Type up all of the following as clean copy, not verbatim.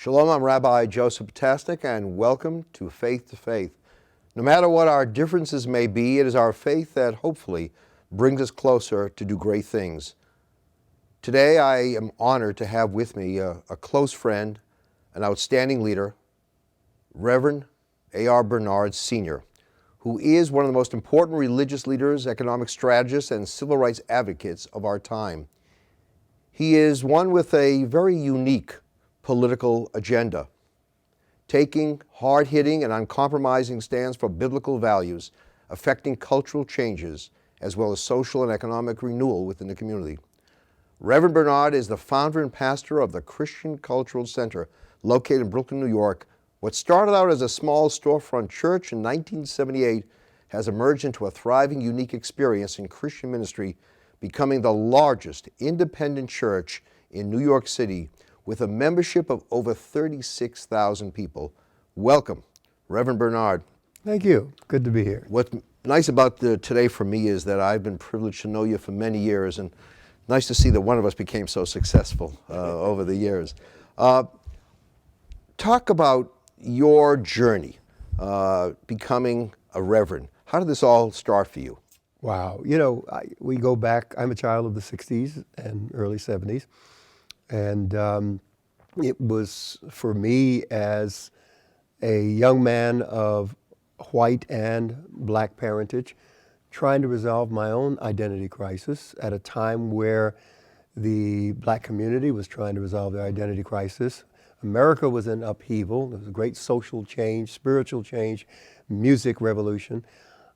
Shalom, I'm Rabbi Joseph Potasnik, and welcome to Faith to Faith. No matter what our differences may be, it is our faith that hopefully brings us closer to do great things. Today, I am honored to have with me a close friend, an outstanding leader, Reverend A.R. Bernard Sr., who is one of the most important religious leaders, economic strategists, and civil rights advocates of our time. He is one with a very unique political agenda, taking hard-hitting and uncompromising stands for biblical values, affecting cultural changes, as well as social and economic renewal within the community. Reverend Bernard is the founder and pastor of the Christian Cultural Center, located in Brooklyn, New York. What started out as a small storefront church in 1978 has emerged into a thriving, unique experience in Christian ministry, becoming the largest independent church in New York City, with a membership of over 36,000 people. Welcome, Reverend Bernard. Thank you. Good to be here. What's nice about today for me is that I've been privileged to know you for many years, and nice to see that one of us became so successful over the years. Talk about your journey becoming a reverend. How did this all start for you? Wow. We go back, I'm a child of the 60s and early 70s. And it was, for me, as a young man of white and black parentage, trying to resolve my own identity crisis at a time where the black community was trying to resolve their identity crisis. America was in upheaval. There was a great social change, spiritual change, music revolution.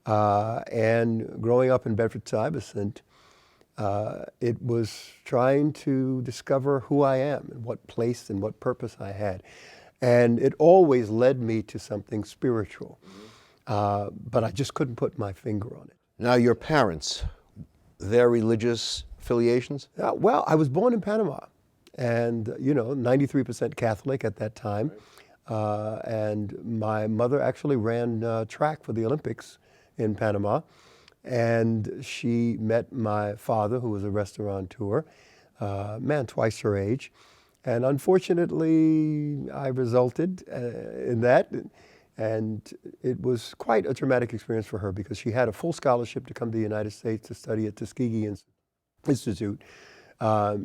And growing up in Bedford-Stuyvesant, it was trying to discover who I am and what place and what purpose I had. And it always led me to something spiritual, but I just couldn't put my finger on it. Now, your parents, their religious affiliations? Well, I was born in Panama, and 93% Catholic at that time. And my mother actually ran track for the Olympics in Panama. And she met my father, who was a restaurateur, man twice her age. And unfortunately, I resulted in that. And it was quite a traumatic experience for her because she had a full scholarship to come to the United States to study at Tuskegee Institute.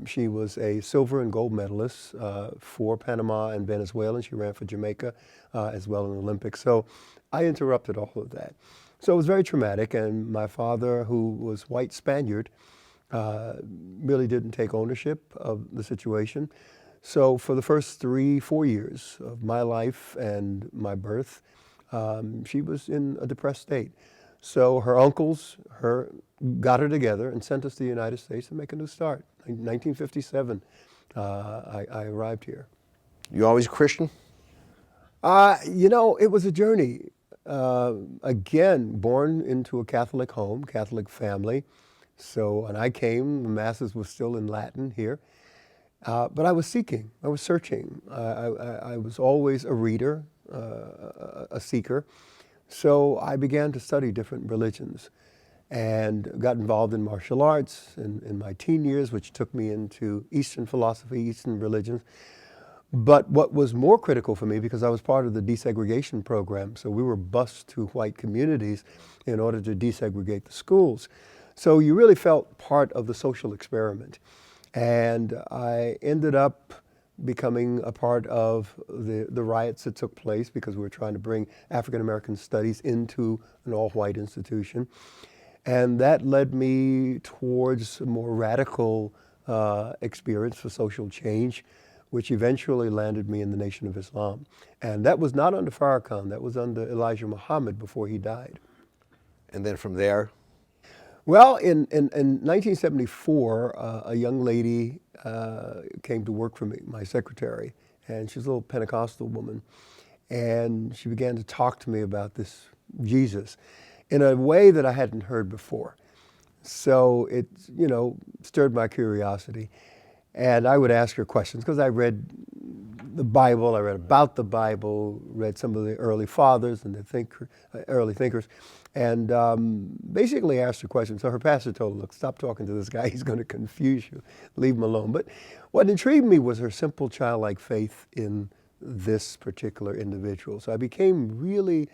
She was a silver and gold medalist for Panama and Venezuela, and she ran for Jamaica as well in the Olympics. So I interrupted all of that. So it was very traumatic, and my father, who was white Spaniard, really didn't take ownership of the situation. So for the first 3-4 years of my life and my birth, she was in a depressed state. So her uncles got her together and sent us to the United States to make a new start. In 1957, I arrived here. You always Christian? It was a journey. Again, born into a Catholic home, Catholic family. So when I came, the masses were still in Latin here. But I was seeking, I was searching. I was always a reader, a seeker. So I began to study different religions and got involved in martial arts in my teen years, which took me into Eastern philosophy, Eastern religions. But what was more critical for me, because I was part of the desegregation program, so we were bused to white communities in order to desegregate the schools. So you really felt part of the social experiment. And I ended up becoming a part of the riots that took place because we were trying to bring African American studies into an all-white institution. And that led me towards a more radical experience for social change, which eventually landed me in the Nation of Islam. And that was not under Farrakhan, that was under Elijah Muhammad before he died. And then from there? Well, in 1974, a young lady came to work for me, my secretary, and she's a little Pentecostal woman. And she began to talk to me about this Jesus in a way that I hadn't heard before. So it, stirred my curiosity. And I would ask her questions because I read the Bible, I read about the Bible, read some of the early fathers and the early thinkers, and basically asked her questions. So her pastor told her, look, stop talking to this guy, he's going to confuse you, leave him alone. But what intrigued me was her simple childlike faith in this particular individual. So I became really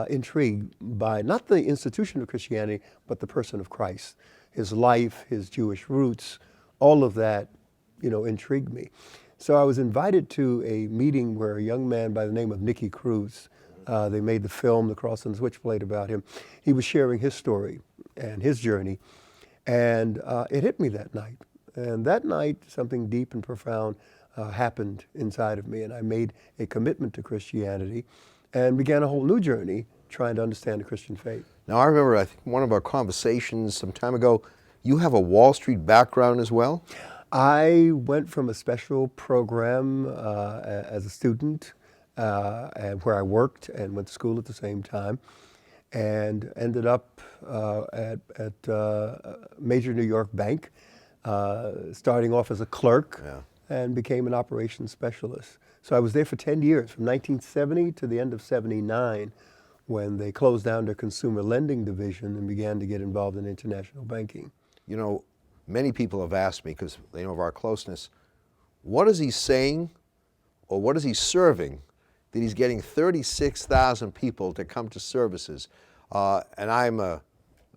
intrigued by not the institution of Christianity, but the person of Christ, his life, his Jewish roots, all of that, intrigued me. So I was invited to a meeting where a young man by the name of Nicky Cruz, they made the film, The Cross and the Switchblade, about him. He was sharing his story and his journey, and it hit me that night. And that night, something deep and profound happened inside of me, and I made a commitment to Christianity and began a whole new journey trying to understand the Christian faith. Now, I remember, I think, one of our conversations some time ago, you have a Wall Street background as well? I went from a special program as a student and where I worked and went to school at the same time, and ended up at a major New York bank, starting off as a clerk, and became an operations specialist. So I was there for 10 years, from 1970 to the end of 79, when they closed down their consumer lending division and began to get involved in international banking. Many people have asked me, because they know of our closeness, what is he saying or what is he serving that he's getting 36,000 people to come to services? And I'm an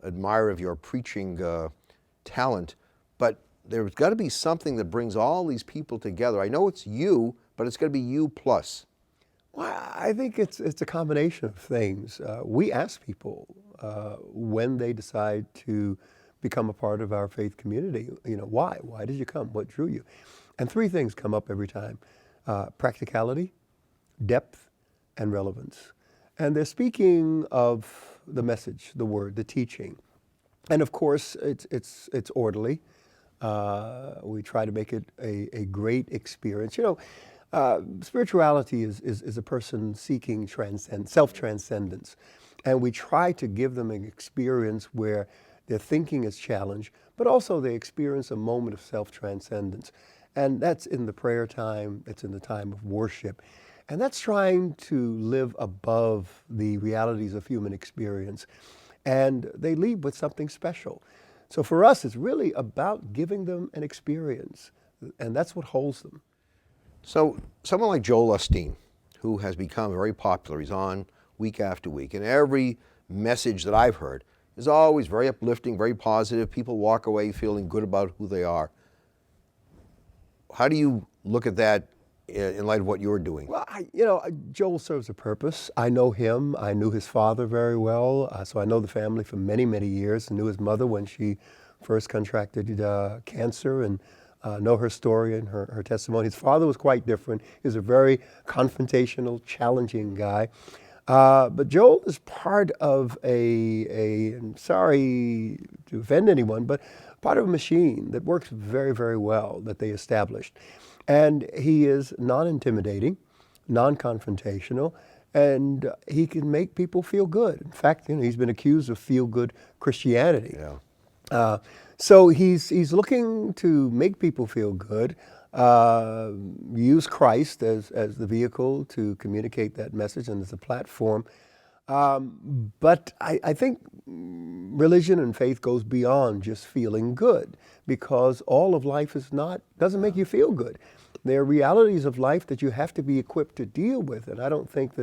admirer of your preaching talent, but there's got to be something that brings all these people together. I know it's you, but it's got to be you plus. Well, I think it's a combination of things. We ask people when they decide to become a part of our faith community, why? Why did you come? What drew you? And three things come up every time: practicality, depth, and relevance. And they're speaking of the message, the word, the teaching. And of course, it's orderly. We try to make it a great experience. Spirituality is a person seeking self-transcendence. And we try to give them an experience where their thinking is challenged, but also they experience a moment of self-transcendence. And that's in the prayer time, it's in the time of worship. And that's trying to live above the realities of human experience. And they leave with something special. So for us, it's really about giving them an experience. And that's what holds them. So someone like Joel Osteen, who has become very popular, he's on week after week, and every message that I've heard is always very uplifting, very positive. People walk away feeling good about who they are. How do you look at that in light of what you're doing? Well, Joel serves a purpose. I know him. I knew his father very well, so I know the family for many, many years. I knew his mother when she first contracted cancer, and know her story and her testimony. His father was quite different. He was a very confrontational, challenging guy. But Joel is part of I'm sorry to offend anyone, but part of a machine that works very, very well that they established. And he is non-intimidating, non-confrontational, and he can make people feel good. In fact, he's been accused of feel-good Christianity. Yeah. So he's looking to make people feel good, use Christ as the vehicle to communicate that message and as a platform. But I think religion and faith goes beyond just feeling good, because all of life doesn't make you feel good. There are realities of life that you have to be equipped to deal with, and I don't think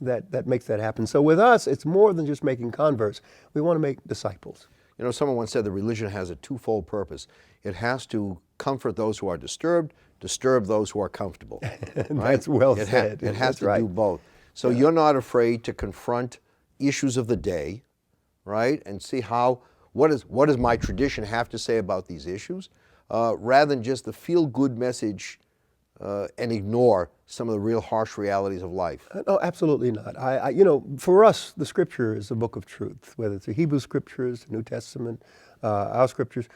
that makes that happen. So with us, it's more than just making converts. We want to make disciples. Someone once said that religion has a twofold purpose. It has to comfort those who are disturbed, disturb those who are comfortable. Right? That's well said. It has to do both. So you're not afraid to confront issues of the day, right? And see what does my tradition have to say about these issues, rather than just the feel-good message and ignore some of the real harsh realities of life. No, absolutely not. For us, the Scripture is a book of truth. Whether it's the Hebrew Scriptures, the New Testament, our Scriptures,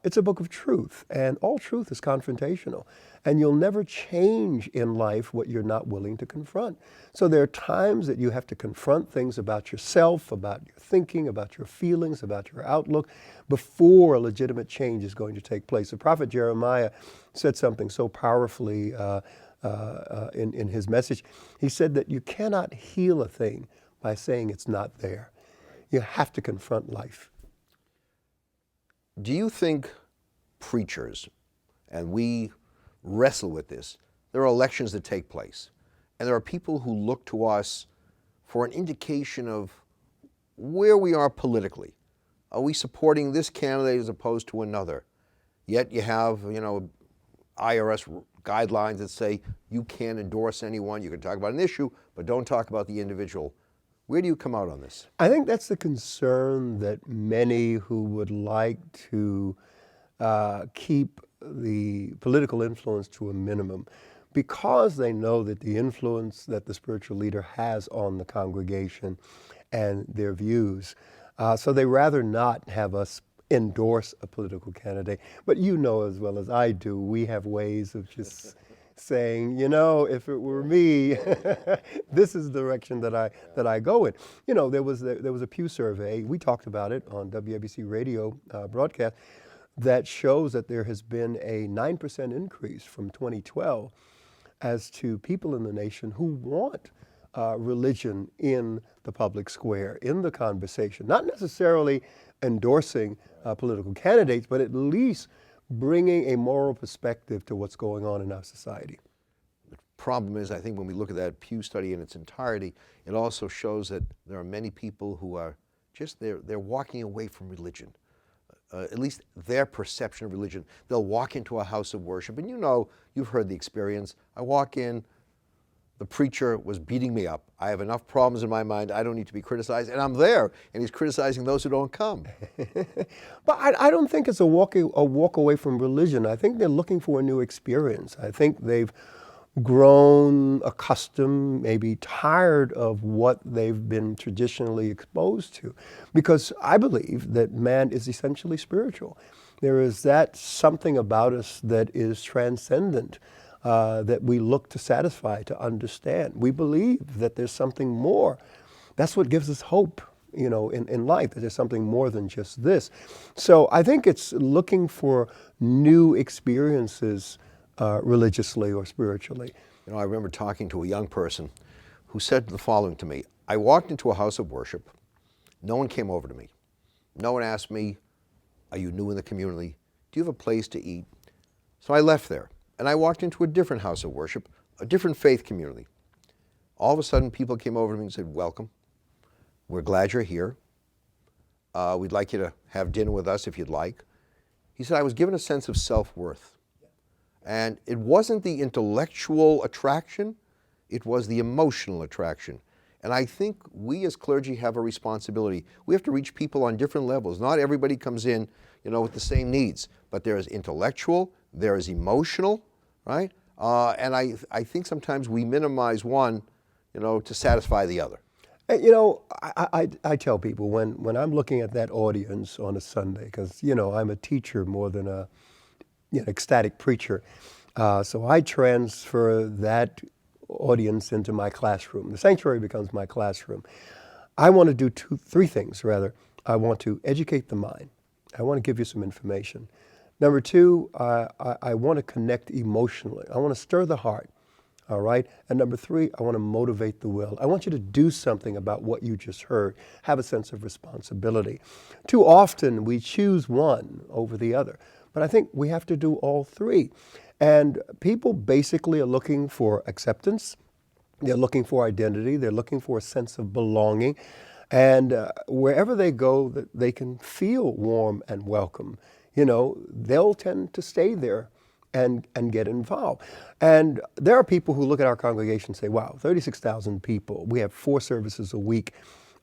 it's a book of truth, and all truth is confrontational. And you'll never change in life what you're not willing to confront. So there are times that you have to confront things about yourself, about your thinking, about your feelings, about your outlook, before a legitimate change is going to take place. The prophet Jeremiah said something so powerfully in his message. He said that you cannot heal a thing by saying it's not there. You have to confront life. Do you think preachers, and we wrestle with this, there are elections that take place, and there are people who look to us for an indication of where we are politically. Are we supporting this candidate as opposed to another? Yet you have, IRS guidelines that say you can't endorse anyone. You can talk about an issue, but don't talk about the individual. Where do you come out on this? I think that's the concern that many who would like to keep the political influence to a minimum, because they know that the influence that the spiritual leader has on the congregation and their views. So they rather not have us endorse a political candidate. But you know as well as I do, we have ways of just saying, if it were me, this is the direction that I go in. There was a Pew survey, we talked about it on WABC radio broadcast, that shows that there has been a 9% increase from 2012 as to people in the nation who want religion in the public square, in the conversation, not necessarily endorsing political candidates, but at least bringing a moral perspective to what's going on in our society. The problem is, I think when we look at that Pew study in its entirety, it also shows that there are many people who are just, they're walking away from religion. At least their perception of religion. They'll walk into a house of worship, and you've heard the experience. I walk in, the preacher was beating me up. I have enough problems in my mind, I don't need to be criticized, and I'm there, and he's criticizing those who don't come. But I don't think it's a walk away from religion. I think they're looking for a new experience. I think they've grown accustomed, maybe tired of what they've been traditionally exposed to. Because I believe that man is essentially spiritual. There is that something about us that is transcendent, that we look to satisfy, to understand. We believe that there's something more. That's what gives us hope, in life, that there's something more than just this. So I think it's looking for new experiences religiously or spiritually. I remember talking to a young person who said the following to me. I walked into a house of worship. No one came over to me. No one asked me, are you new in the community? Do you have a place to eat? So I left there, and I walked into a different house of worship, a different faith community. All of a sudden, people came over to me and said, welcome. We're glad you're here. We'd like you to have dinner with us if you'd like. He said, I was given a sense of self-worth. And it wasn't the intellectual attraction, it was the emotional attraction. And I think we as clergy have a responsibility. We have to reach people on different levels. Not everybody comes in, with the same needs, but there is intellectual, there is emotional, right? And I think sometimes we minimize one, to satisfy the other. I tell people when I'm looking at that audience on a Sunday, because, I'm a teacher more than a ecstatic preacher. So I transfer that audience into my classroom. The sanctuary becomes my classroom. I want to do three things, rather. I want to educate the mind. I want to give you some information. Number two, I want to connect emotionally. I want to stir the heart. All right. And number three, I want to motivate the will. I want you to do something about what you just heard. Have a sense of responsibility. Too often we choose one over the other. But I think we have to do all three. And people basically are looking for acceptance. They're looking for identity. They're looking for a sense of belonging. And wherever they go, they can feel warm and welcome. They'll tend to stay there and get involved. And there are people who look at our congregation and say, wow, 36,000 people. We have 4 services a week,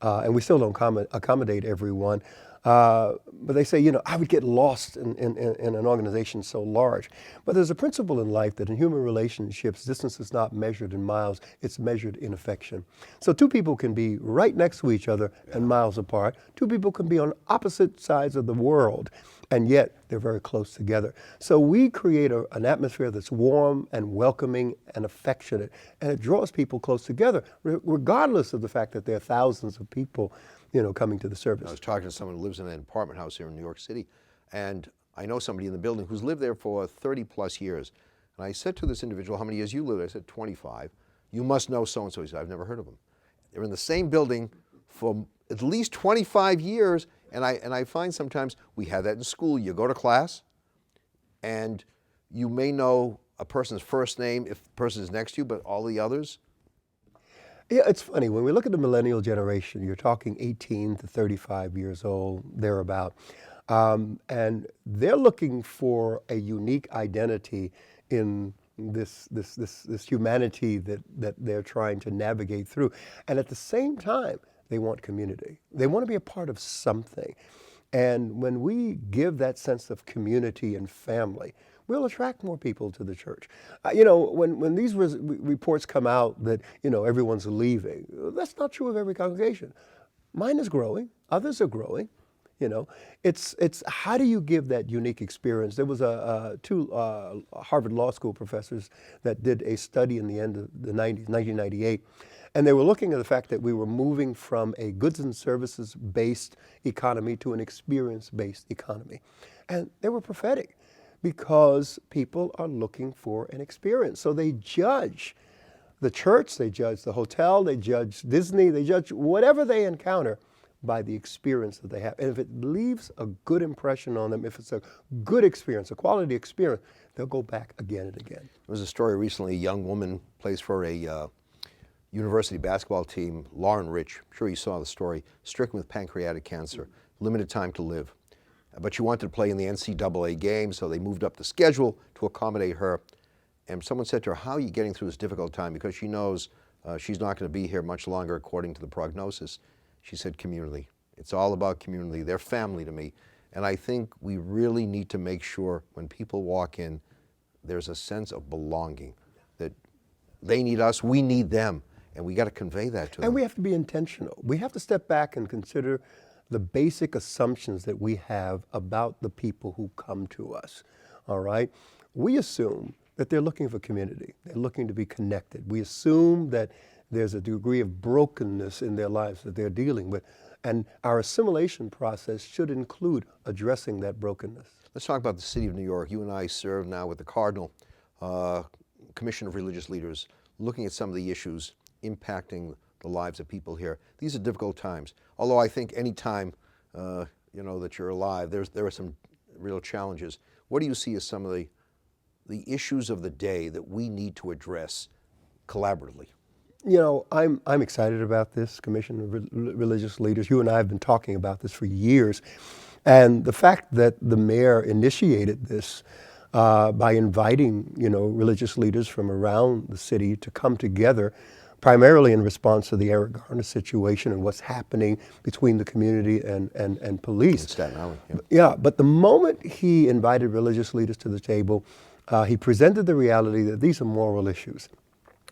and we still don't accommodate everyone. But they say, I would get lost in an organization so large. But there's a principle in life that in human relationships, distance is not measured in miles, it's measured in affection. So 2 people can be right next to each other and miles apart. 2 people can be on opposite sides of the world, and yet they're very close together. So we create an atmosphere that's warm and welcoming and affectionate, and it draws people close together, regardless of the fact that there are thousands of people coming to the service. I was talking to someone who lives in an apartment house here in New York City, and I know somebody in the building who's lived there for 30 plus years. And I said to this individual, how many years you live there? I said, 25. You must know so-and-so. He said, I've never heard of them. They're in the same building for at least 25 years, and I find sometimes we have that in school. You go to class, and you may know a person's first name if the person is next to you, but all the others? Yeah, it's funny. When we look at the millennial generation, you're talking 18 to 35 years old, thereabout. And they're looking for a unique identity in this humanity that they're trying to navigate through. And at the same time, they want community. They want to be a part of something. And when we give that sense of community and family, we'll attract more people to the church. When these reports come out that, everyone's leaving, that's not true of every congregation. Mine is growing. Others are growing. It's how do you give that unique experience? There was two Harvard Law School professors that did a study in the end of the 90s, 1998, and they were looking at the fact that we were moving from a goods and services based economy to an experience based economy, and they were prophetic because people are looking for an experience. So they judge the church, they judge the hotel, they judge Disney, they judge whatever they encounter by the experience that they have. And if it leaves a good impression on them, if it's a good experience, a quality experience, they'll go back again and again. There was a story recently, a young woman plays for a university basketball team, Lauren Rich. I'm sure you saw the story, stricken with pancreatic cancer, limited time to live. But she wanted to play in the NCAA game, so they moved up the schedule to accommodate her. And someone said to her, how are you getting through this difficult time? Because she knows she's not going to be here much longer according to the prognosis. She said, community. It's all about community. They're family to me. And I think we really need to make sure when people walk in, there's a sense of belonging, that they need us, we need them. And we got to convey that to them. And we have to be intentional. We have to step back and consider the basic assumptions that we have about the people who come to us, all right? We assume that they're looking for community. They're looking to be connected. We assume that there's a degree of brokenness in their lives that they're dealing with. And our assimilation process should include addressing that brokenness. Let's talk about the city of New York. You and I serve now with the Cardinal Commission of Religious Leaders, looking at some of the issues impacting the lives of people here. These are difficult times. Although I think any time that you're alive, there are some real challenges. What do you see as some of the issues of the day that we need to address collaboratively? I'm excited about this Commission of Religious Leaders. You and I have been talking about this for years. And the fact that the mayor initiated this by inviting, religious leaders from around the city to come together, primarily in response to the Eric Garner situation and what's happening between the community and police. In Staten Island, yeah. Yeah, but the moment he invited religious leaders to the table, he presented the reality that these are moral issues.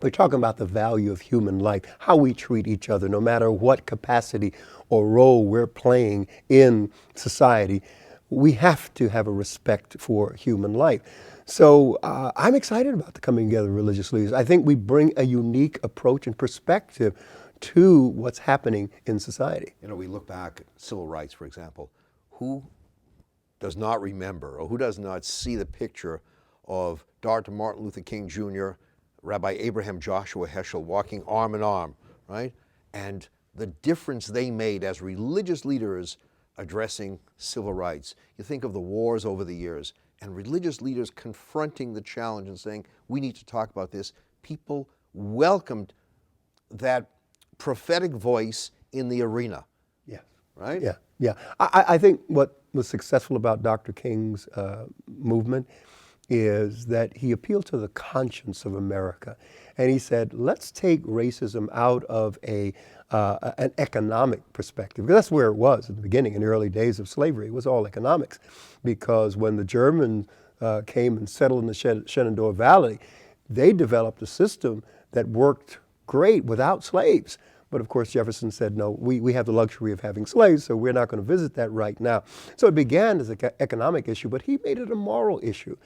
We're talking about the value of human life, how we treat each other, no matter what capacity or role we're playing in society. We have to have a respect for human life. So I'm excited about the coming together of religious leaders. I think we bring a unique approach and perspective to what's happening in society. We look back at civil rights, for example. Who does not remember or who does not see the picture of Dr. Martin Luther King Jr., Rabbi Abraham Joshua Heschel walking arm in arm, right? And the difference they made as religious leaders addressing civil rights. You think of the wars over the years and religious leaders confronting the challenge and saying, we need to talk about this. People welcomed that prophetic voice in the arena. Yeah. Right? Yeah. I think what was successful about Dr. King's movement is that he appealed to the conscience of America. And he said, let's take racism out of an economic perspective. Because that's where it was at the beginning, in the early days of slavery. It was all economics. Because when the Germans came and settled in the Shenandoah Valley, they developed a system that worked great without slaves. But of course, Jefferson said, no, we have the luxury of having slaves, so we're not going to visit that right now. So it began as an economic issue, but he made it a moral issue.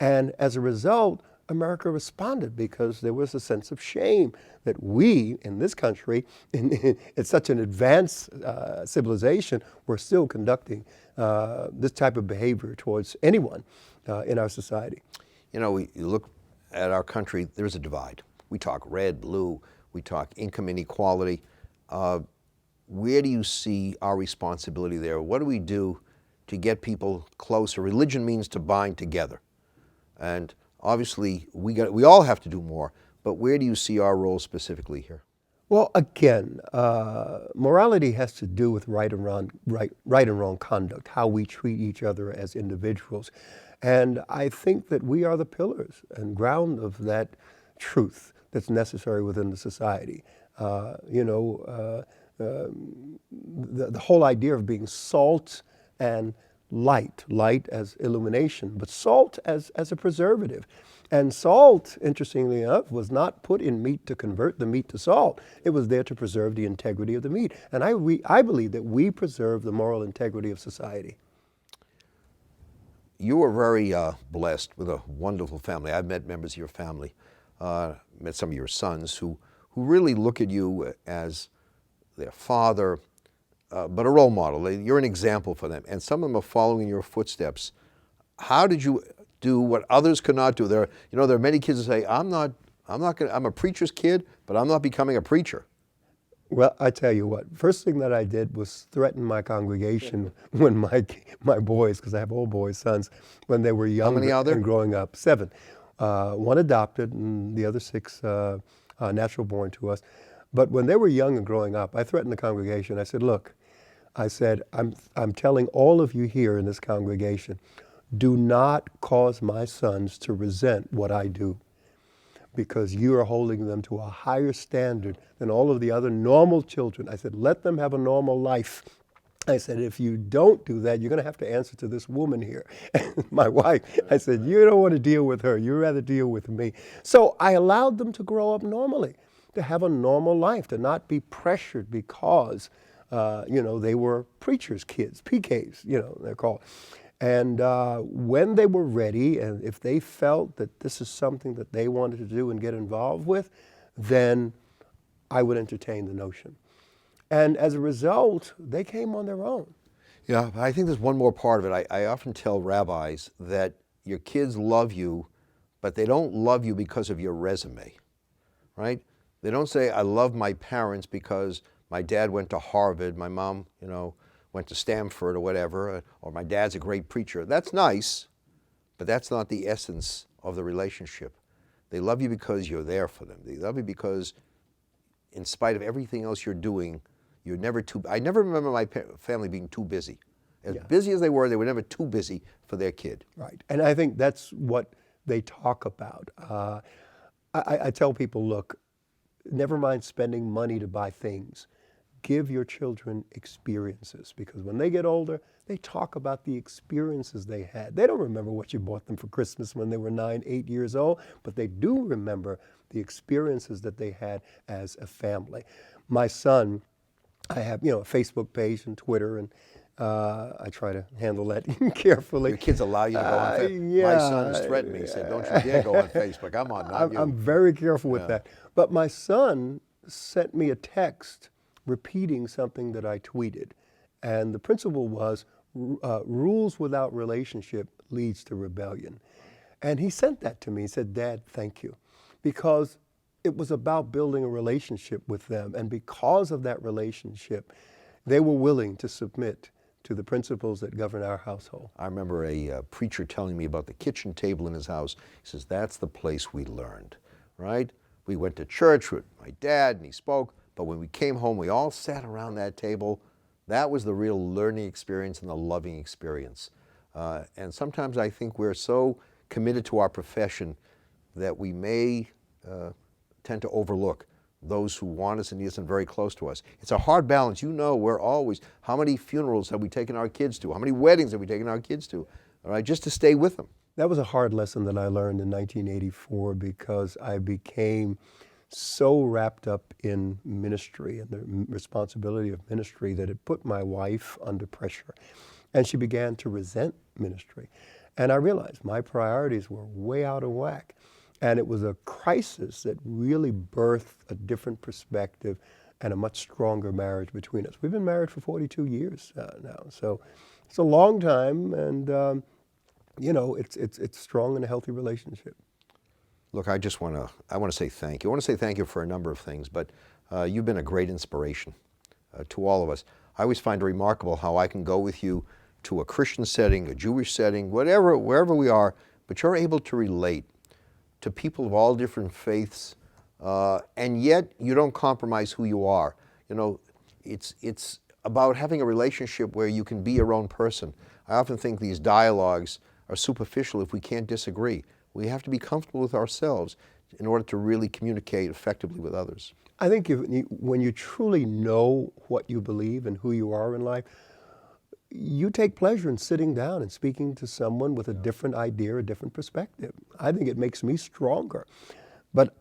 And as a result, America responded because there was a sense of shame that we, in this country, it's such an advanced civilization, we're still conducting this type of behavior towards anyone in our society. You look at our country, there's a divide. We talk red, blue, we talk income inequality. Where do you see our responsibility there? What do we do to get people closer? Religion means to bind together. And Obviously, we all have to do more, but where do you see our role specifically here? Well, again, morality has to do with right and wrong conduct, how we treat each other as individuals. And I think that we are the pillars and ground of that truth that's necessary within the society. The whole idea of being salt and light as illumination, but salt as a preservative. And salt, interestingly enough, was not put in meat to convert the meat to salt. It was there to preserve the integrity of the meat. And I believe that we preserve the moral integrity of society. You were very blessed with a wonderful family. I've met members of your family, met some of your sons who really look at you as their father, but a role model. You're an example for them, and some of them are following in your footsteps. How did you do what others could not do? There are many kids who say, I'm a preacher's kid, but I'm not becoming a preacher. Well, I tell you what, first thing that I did was threaten my congregation when my boys, because I have old boys, sons, when they were young and growing up, 7. One adopted and the other 6 natural born to us. But when they were young and growing up, I threatened the congregation. I said, look, I'm telling all of you here in this congregation, do not cause my sons to resent what I do, because you are holding them to a higher standard than all of the other normal children. I said, let them have a normal life. I said, if you don't do that, you're going to have to answer to this woman here, my wife. I said, you don't want to deal with her. You'd rather deal with me. So I allowed them to grow up normally, to have a normal life, to not be pressured because, they were preachers' kids, PKs, they're called. And when they were ready, and if they felt that this is something that they wanted to do and get involved with, then I would entertain the notion. And as a result, they came on their own. Yeah, I think there's one more part of it. I often tell rabbis that your kids love you, but they don't love you because of your resume, right? They don't say, I love my parents because my dad went to Harvard, my mom, went to Stanford or whatever, or my dad's a great preacher. That's nice, but that's not the essence of the relationship. They love you because you're there for them. They love you because in spite of everything else you're doing, you're never too, I never remember my family being too busy. As busy as they were never too busy for their kid. Right, and I think that's what they talk about. I tell people, look, never mind spending money to buy things. Give your children experiences, because when they get older, they talk about the experiences they had. They don't remember what you bought them for Christmas when they were 9, 8 years old, but they do remember the experiences that they had as a family. My son, I have a Facebook page and Twitter, and I try to handle that carefully. Your kids allow you to go on Facebook? Yeah. My son has threatened me. He said, don't you dare go on Facebook. I'm on, not you. I'm very careful with that. But my son sent me a text repeating something that I tweeted. And the principle was, rules without relationship leads to rebellion. And he sent that to me. He said, Dad, thank you. Because it was about building a relationship with them. And because of that relationship, they were willing to submit to the principles that govern our household. I remember a preacher telling me about the kitchen table in his house. He says, that's the place we learned, right? We went to church with my dad and he spoke, but when we came home, we all sat around that table. That was the real learning experience and the loving experience. And sometimes I think we're so committed to our profession that we may tend to overlook those who want us and need us and very close to us. It's a hard balance. We're always, how many funerals have we taken our kids to? How many weddings have we taken our kids to? All right, just to stay with them. That was a hard lesson that I learned in 1984 because I became so wrapped up in ministry and the responsibility of ministry that it put my wife under pressure. And she began to resent ministry. And I realized my priorities were way out of whack. And it was a crisis that really birthed a different perspective and a much stronger marriage between us. We've been married for 42 years now. So it's a long time, and it's strong and a healthy relationship. Look, I want to say thank you. I want to say thank you for a number of things, but you've been a great inspiration to all of us. I always find it remarkable how I can go with you to a Christian setting, a Jewish setting, wherever we are, but you're able to relate. to people of all different faiths, and yet you don't compromise who you are. You know, it's about having a relationship where you can be your own person. I often think these dialogues are superficial if we can't disagree. We have to be comfortable with ourselves in order to really communicate effectively with others. I think when you truly know what you believe and who you are in life, you take pleasure in sitting down and speaking to someone with a different idea, a different perspective. I think it makes me stronger. But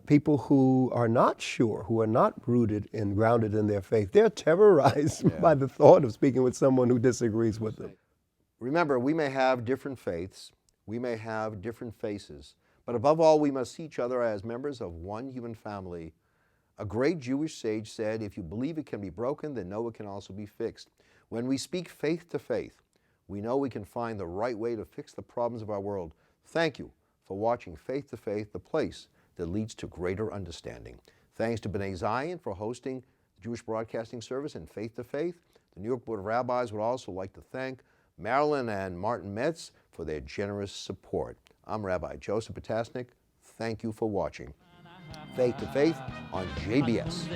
people who are not sure, who are not rooted and grounded in their faith, they're terrorized by the thought of speaking with someone who disagrees with them. Remember, we may have different faiths, we may have different faces, but above all, we must see each other as members of one human family. A great Jewish sage said, if you believe it can be broken, then know it can also be fixed. When we speak faith to faith, we know we can find the right way to fix the problems of our world. Thank you for watching Faith to Faith, the place that leads to greater understanding. Thanks to B'nai Zion for hosting the Jewish Broadcasting Service and Faith to Faith. The New York Board of Rabbis would also like to thank Marilyn and Martin Metz for their generous support. I'm Rabbi Joseph Potasnik. Thank you for watching Faith to Faith on JBS.